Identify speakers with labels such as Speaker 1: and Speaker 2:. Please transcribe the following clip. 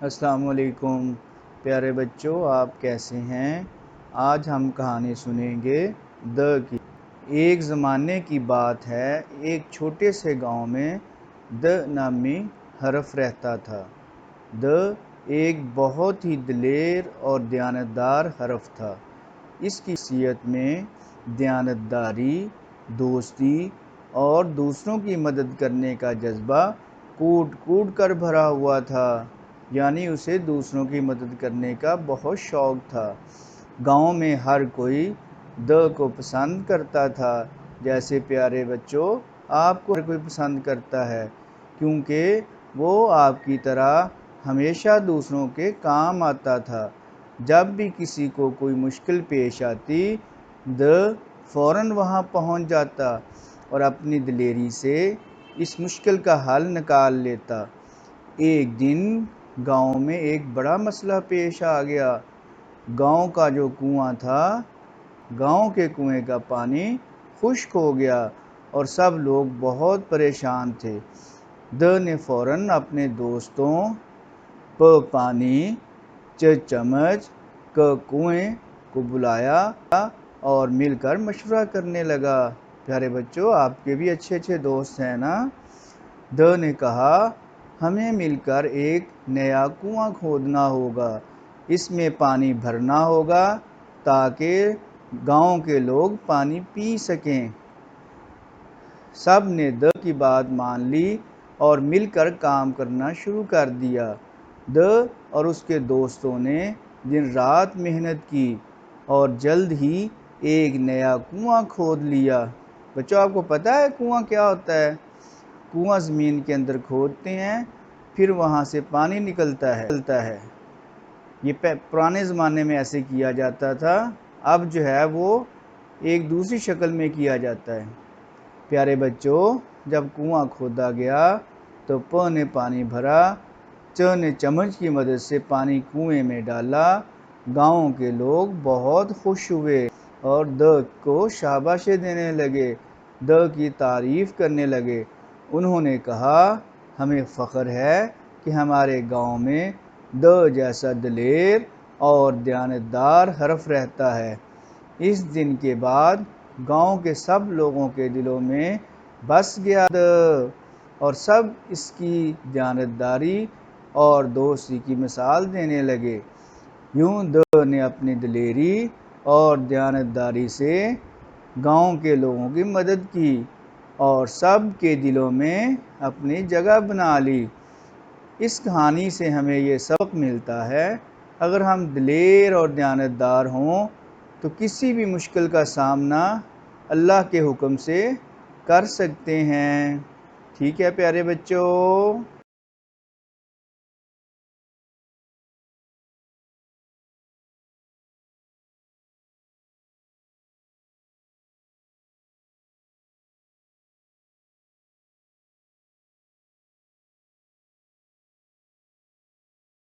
Speaker 1: السلام علیکم پیارے بچوں، آپ کیسے ہیں؟ آج ہم کہانی سنیں گے د کی۔ ایک زمانے کی بات ہے، ایک چھوٹے سے گاؤں میں د نامی حرف رہتا تھا۔ د ایک بہت ہی دلیر اور دیانتدار حرف تھا۔ اس کی شخصیت میں دیانتداری، دوستی اور دوسروں کی مدد کرنے کا جذبہ کوٹ کوٹ کر بھرا ہوا تھا، یعنی اسے دوسروں کی مدد کرنے کا بہت شوق تھا۔ گاؤں میں ہر کوئی د کو پسند کرتا تھا، جیسے پیارے بچوں آپ کو ہر کوئی پسند کرتا ہے، کیونکہ وہ آپ کی طرح ہمیشہ دوسروں کے کام آتا تھا۔ جب بھی کسی کو کوئی مشکل پیش آتی، د فوراً وہاں پہنچ جاتا اور اپنی دلیری سے اس مشکل کا حل نکال لیتا۔ ایک دن گاؤں میں ایک بڑا مسئلہ پیش آ گیا۔ گاؤں کا جو کنواں تھا، گاؤں کے کنویں کا پانی خشک ہو گیا اور سب لوگ بہت پریشان تھے۔ د نے فوراً اپنے دوستوں پ پانی، چ چمچ، ک کنویں کو بلایا اور مل کر مشورہ کرنے لگا۔ پیارے بچوں، آپ کے بھی اچھے اچھے دوست ہیں نا؟ د نے کہا، ہمیں مل کر ایک نیا کنواں کھودنا ہوگا، اس میں پانی بھرنا ہوگا تاکہ گاؤں کے لوگ پانی پی سکیں۔ سب نے د کی بات مان لی اور مل کر کام کرنا شروع کر دیا۔ د اور اس کے دوستوں نے دن رات محنت کی اور جلد ہی ایک نیا کنواں کھود لیا۔ بچوں، آپ کو پتہ ہے کنواں کیا ہوتا ہے؟ کنواں زمین کے اندر کھودتے ہیں، پھر وہاں سے پانی نکلتا ہے۔ یہ پرانے زمانے میں ایسے کیا جاتا تھا، اب جو ہے وہ ایک دوسری شکل میں کیا جاتا ہے۔ پیارے بچوں، جب کنواں کھودا گیا تو پ نے پانی بھرا، چ نے چمچ کی مدد سے پانی کنویں میں ڈالا۔ گاؤں کے لوگ بہت خوش ہوئے اور د کو شاباشی دینے لگے، د کی تعریف کرنے لگے۔ انہوں نے کہا، ہمیں فخر ہے کہ ہمارے گاؤں میں د جیسا دلیر اور دیانتدار حرف رہتا ہے۔ اس دن کے بعد گاؤں کے سب لوگوں کے دلوں میں بس گیا د، اور سب اس کی دیانتداری اور دوستی کی مثال دینے لگے۔ یوں د نے اپنی دلیری اور دیانتداری سے گاؤں کے لوگوں کی مدد کی اور سب کے دلوں میں اپنی جگہ بنا لی۔ اس کہانی سے ہمیں یہ سبق ملتا ہے، اگر ہم دلیر اور دیانتدار ہوں تو کسی بھی مشکل کا سامنا اللہ کے حکم سے کر سکتے ہیں۔ ٹھیک ہے پیارے بچوں؟